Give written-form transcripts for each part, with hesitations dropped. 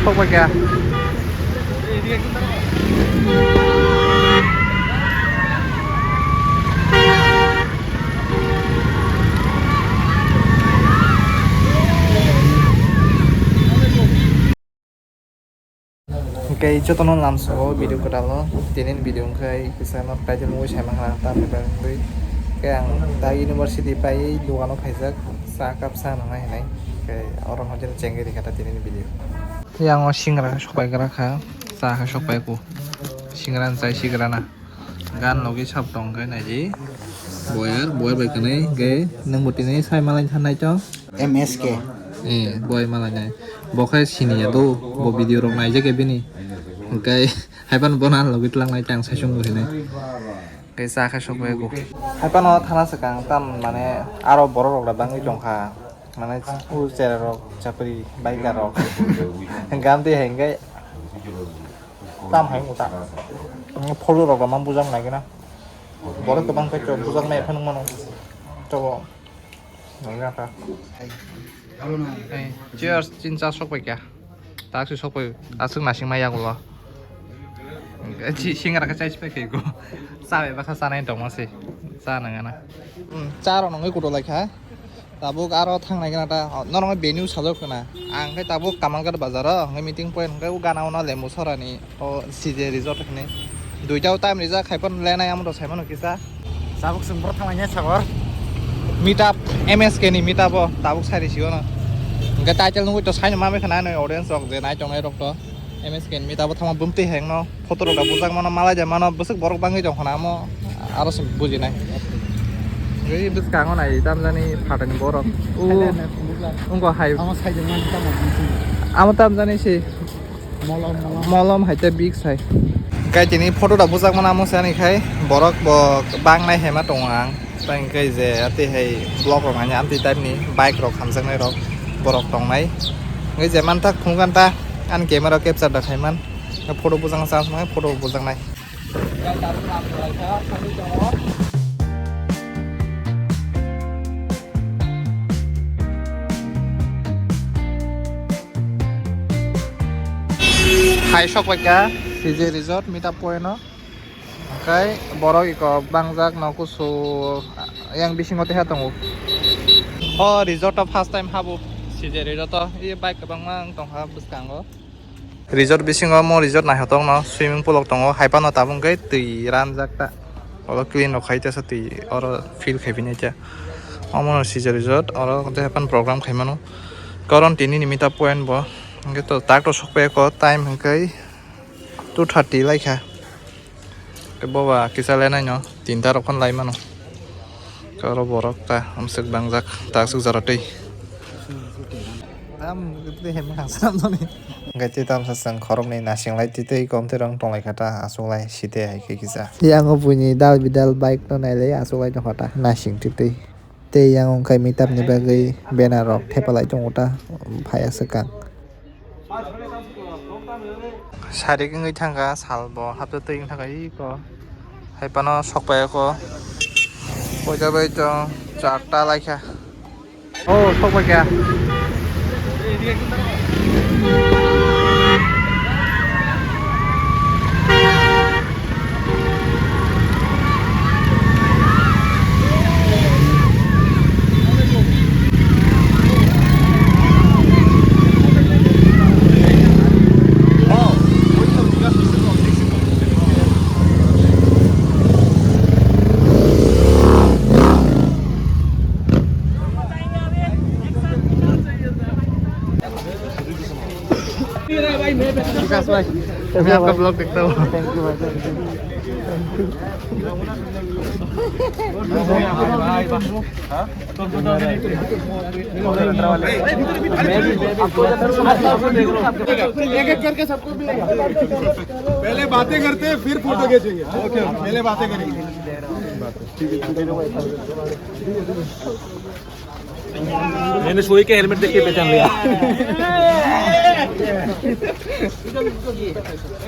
sok pa kya cái cho tôi nó làm số video của đó tiến đến video cái xem nó phải cho mua xe mang hàng tam về với cái hàng tại university phải dua nó phải rất xa cấp xa nó này cái orang họ jadi cengeng di kata tiến đến video yang singra shopay kara kha sa kha shopay ko singran chai sigrana gan logi sab tong cái này gì boy bài cái này cái nâng một tí này sai malang thân này cho MSK boy malang này bo khai sini ya do bo video rong này chứ cái bên này cái hai pan bonan logi tulang này chang sai sung cái này cái sa kha shopay ko hai pan nó thana sakang tam mane aro boro rok da bangi jong kha mane u chera rok chapri bike rok gam ti heng cái tam hai ngota photo rok man bujang này cái na boro to bang pe cho bujang mai phanung mano to nói ra ta cheers 진짜 shopay ta su shopay asung na sing maya ko chị sinh ra cái trái phải kì cô sao vậy bác sao này đồng gì sao này nè cha rồi nó cái cột lại khá ta bố cá đó thằng này cái ta nó cái menu sao được nè ăn cái ta bố cầm ăn cái bazar đó cái meeting point cái ugan nào lấy một số ra nè CJ resort này đuổi cháu time này ra khai phân lên này ăn đồ sai mà nó kia sao sao bố sừng bớt thằng này nhé sao meetup MSK này meetup bố ta bố sai đi xíu nè cái tai chân nó cho sai mà mấy khả năng này audience rồi để này trong này đó MSK mi tahu thama bumti heng no foto roda bujang mana malah jam mana besok borok bangi jong khana mo harus buji nai jadi bus kango nai tam jani phatani borok ungko hai amo tam jani si molom hai te big sai kai jini foto da bujang mana mo sani khai borok bo bang nai hema tongang tang kai je ati hai blog rok anya anti type ni bike rok khamjang nai rok borok tong nai ngai je man tak khungkan ta ăn kiếm mà kẹp chặt được hay man photo bujang sao mà photo bujang này hai shop vậy cả CJ Resort meetup point nó cái borok iko bangjak no kusu yang bisingo teha tongo resort first time habu CJ Resort i bike bang mang tong ha buskango resort bisingo mo resort na hatong no swimming pool tongo haipa no tabung kai tui ran jakta oro clean no khaita sa tui oro feel khabine cha amon CJ Resort oro te pan program khaimano karon tini nimita point bo nge to tak to sokpe ko time hangkai 2:30 lai kha ke bowa kisale na no tinta ro kon lai mano karo borok ta amsek bangjak tak suk jarati tam cái hem hàng sam thôi cái chơi tam sát sang khorok này nasi lại chơi chơi com thế rong tong lại kata asung lại site hay cái kisa yang ông punya dal bidal bike nó này lấy asung lại trong kata nasi chơi chơi te yang ông cái meetup này bagi benarok thep lại trong kata phải sekan sari cái người thang cả salbo hấp tới thang cái có hay pano sok bay có bây giờ bây giờ charta lại kha oh sok bay kya भाई मैं आपका blog देखता हूँ thank you भाई एक एक करके सबको पहले बातें करते हैं फिर फोटो खींचेंगे ओके पहले बातें करेंगे मैंने सोई के हेलमेट देख के पहचान लिया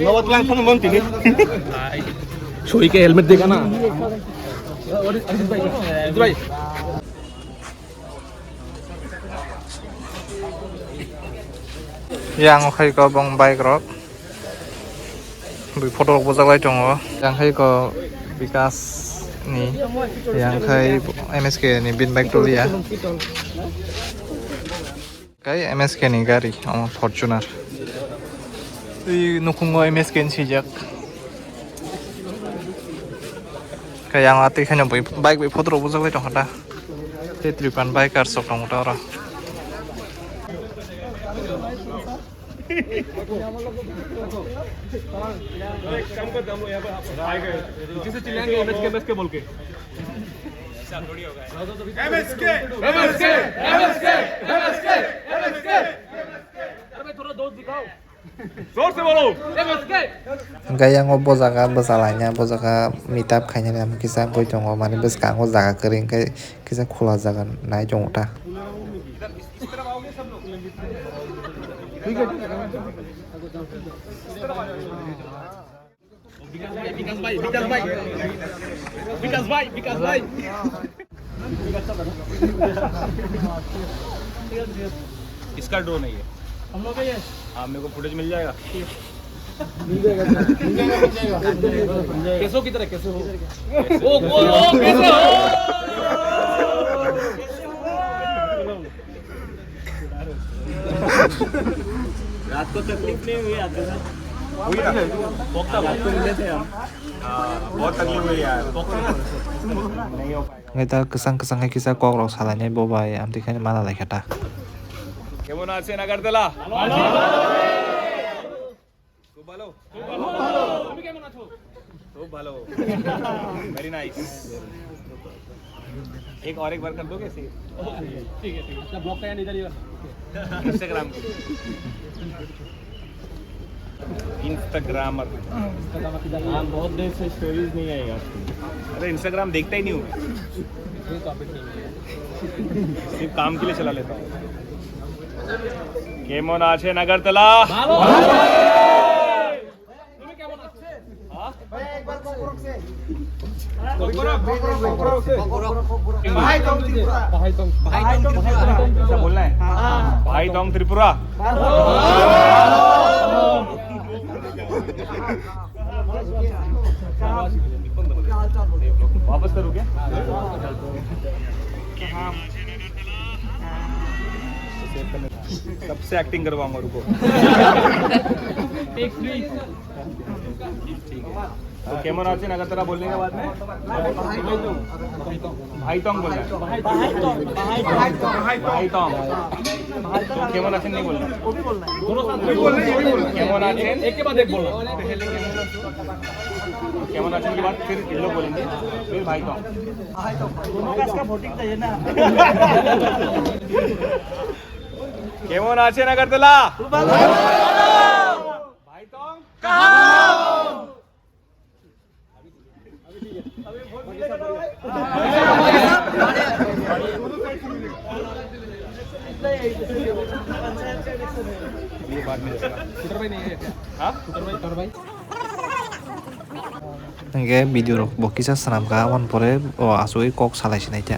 नवत लाख फोन मन तीन सोई के हेलमेट देखा ना अजीत भाई yang khai ko bong bike rok bui photo rok bojak lai tongo yang khai ko Vikas ni yang khai MSK ni bin bike tulia kai MSK ni gari Fortuner i nukungo MSK ni sijak kai yang ati khanya bui bike bui photo rok bojak lai tongo ta Tripan biker sok tongo ta ora जिसे चिल्लाएंगे MSK बोल के थोड़ा दोस्त दिखाओ जोर से बोलो Gaya ngo bojaga bojalanya bojaga meetup khaina am kisa boi tongo mane bwskango jaga kring kai kisa khola jaga nai tongo ta विकास भाई इसका ड्रोन है ये हम लोग ये हाँ मेरे को फुटेज मिल जाएगा कैसो की तरह कैसे हो कैसे हो रात को तकलीफ नहीं हुई आपके साथ रात को मिले थे हम बहुत तकलीफ हुई यार नहीं हो पाएगा ngai ta kesang kesang hai kisa kok rok salanya bobai am tikhane mana lai khata কেমন আছেন আগরতলা ভালো খুব ভালো তুমি কেমন আছো খুব ভালো वेरी नाइस एक बार कर दोगे ठीक है अच्छा ब्लॉग का इधर इंस्टाग्राम इंस्टाग्रामर हाँ बहुत देर से स्टोरीज नहीं आएगा अरे इंस्टाग्राम देखता ही नहीं हूँ सिर्फ काम के लिए चला लेता हूँ কেমন আছেন আগরতলা ভালো তুমি কেমন আছো হ্যাঁ ভাই একবার কোকরক সে भाई तोंग त्रिपुरा बोलना है भाई तोंग त्रिपुरा वापस करूँ क्या सबसे एक्टिंग करवाऊंगा रुको तो कैमरा आते ना अगर बोलने के बाद में भाई तोंग बोलना है भाई तोंग कैमरा आते नहीं बोलना कैमरा आते एक के बाद एक बोलना कैमरा आते के बाद फिर ये लोग बोलेंगे फिर भाई तोंग दोनों का इसका वोटिंग चाहिए ना কেমন আছেন আগরতলা ভাই তং ये बाद में शूटर भाई नहीं है हां शूटर भाई ngai video rok bo kisa sanam ga on pore o asoi kok salai sinai ta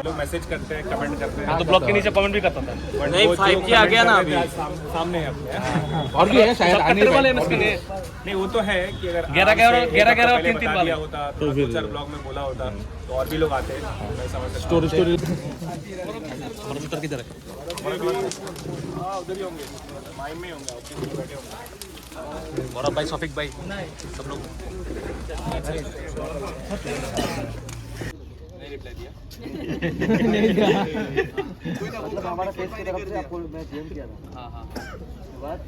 लोग मैसेज करते हैं कमेंट करते हैं तो ब्लॉग के नीचे कमेंट भी करता था नहीं 5G आ गया ना अभी सामने है और भी है शायद आने वाले हैं इसके नहीं वो तो है कि अगर 11 3 वाले होता तो 4 ब्लॉग में बोला होता तो और भी लोग आते मैं समझ सकता स्टोरी हमारा किधर है हां उधर ही होंगे माइम में होंगे ऑफिस में बैठे होंगे और भाई शफीक भाई सब लोग रिप्लाई दिया मतलब हमारा फेस की तरफ से आपको मैं डीएम किया था हाँ उसके बाद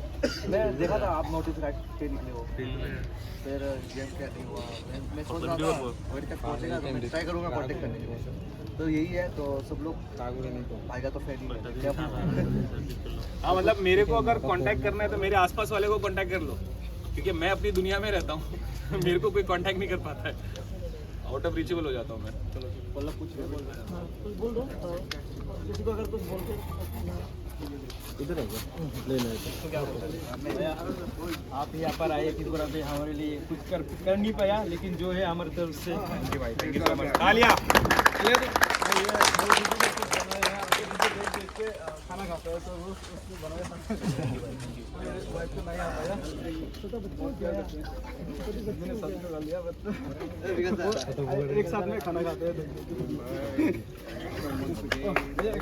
मैं देखा था आप नोटिस राइट पे निकले हो फिर डीएम क्या नहीं हुआ मैं सोच रहा था वही तक पहुंचेगा तो मैं ट्राई करूंगा कांटेक्ट करने के लिए तो यही है तो सब लोग आएगा तो फिर नहीं हाँ मतलब मेरे को अगर कांटेक्ट करना है तो मेरे आसपास वाले को कांटेक्ट कर लो क्योंकि मैं अपनी दुनिया में रहता हूँ मेरे को कोई कांटेक्ट नहीं कर पाता है आउट ऑफ रीचेबल हो जाता हूँ मैं चलो बोल कुछ बोल दो किसी को अगर कुछ बोल के इधर है ले ले तो क्या आप यहाँ पर आए किस बार पे हमारे लिए कुछ कर नहीं पाया लेकिन जो है हमारी तरफ से थैंक यू भाई थैंक यू सो मच तालियां खाना खाता है तो वो उसको बनाया वाइफ को नहीं आता है तो क्या करते हैं मैंने साथ में खा लिया बस एक साथ में खाना खाते हैं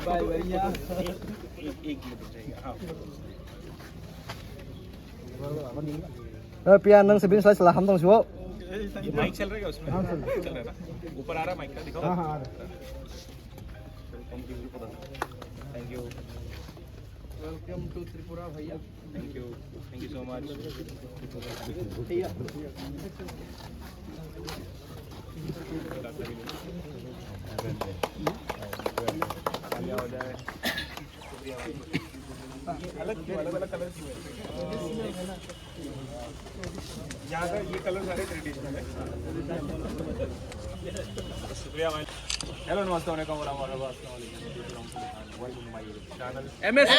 बाय भैया पिया नंग से 20 स्लाइस ला हम दong shuo माइक चल रहा है उसमें चल रहा है ना ऊपर आ रहा है माइक का दिखाओ हाँ thank you welcome to Tripura भैया थैंक यू सो मच अलग क्यों अलग अलग कलर क्यों है यहाँ का ये कलर सारे ट्रेडिशनल है शुक्रिया भाई हेलो नमस्ते एमएस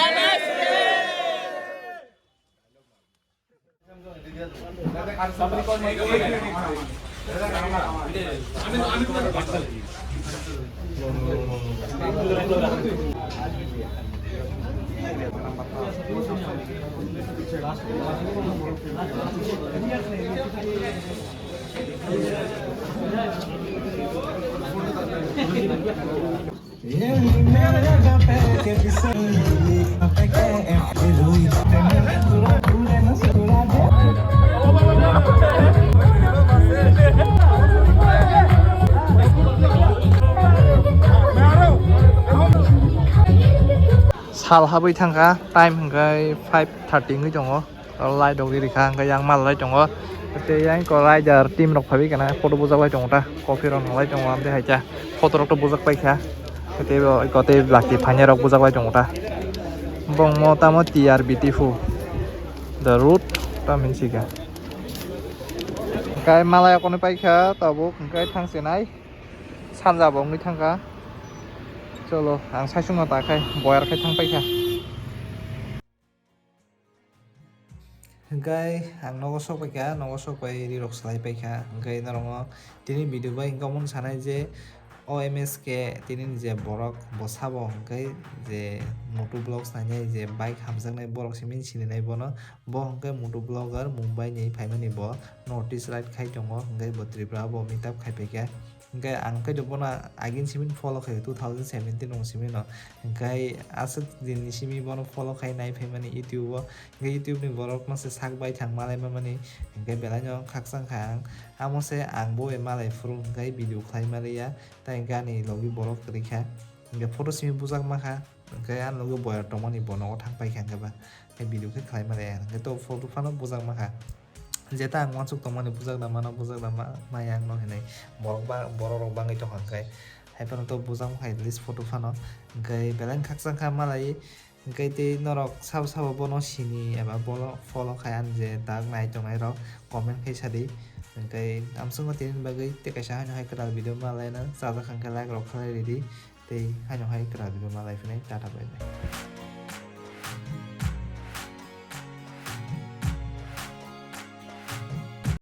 साल हाबै थांखा टाइम हंगाय 5:30 ngi jongo lai dog ri kha hंगाय yang mal lai jongo te yang ko lai jar team rok phabi kana photo bujak lai jongo ta coffee rok lai jongo amde haija photo rok to bujak pai kha te ko te laki phanya rok bujak lai jongo ta bong motamoti are beautiful the root ta minsiga hंगाय malaya kono pai kha tabuk hंगाय thangse nai sanja bong ni thangka चलो आं सायसुंना ताखाय बयारखाय थांबायखा hingkai ang nogo sokpaika nogo sokpai rirok salaipaika hingkai narongo tini video bai hingkamon sanai je OMSK tini je borok bo sabo hingkai je moto vlogs nainai je bike hamjaknai borok simin sininai bono bo hingkai moto vlogger Mumbai ni phaimani bo notice right khai tongo hingkai bo Tripura bo meetup khaipaika hingkai ang kai bono agin simin follow khai 2017 nong simin no hingkai asuk din ni simi bono follow khai nai phaimani YouTube o hingkai YouTube ni borok mase sak bai thang malai mamani hingkai belai no khaksang khang amose ang bo e malai furu hingkai video khlai maria tai gani logi borok rikha hingkai photo simi bujak makha hingkai an logi boyar tomani bono thangpai khang ba hingkai video khai khlai maria hingkai to photo phano bujak makha jeta ang wansuk tomani bujak da mayang no hinai borok rok bangai to hangkai haipano to bujak khai list photo phano hingkai belai khaksang kha malai hingkai tei norok sabo sabo bono sini eba bono follow khai an je dag nai tongnai rok comment khai sadi hingkai amsungo tini bagai te kaisa haino hai kral video malai na sajak hangkai like rok khalai ready tei haino hai kral video malai phinai tata bye bye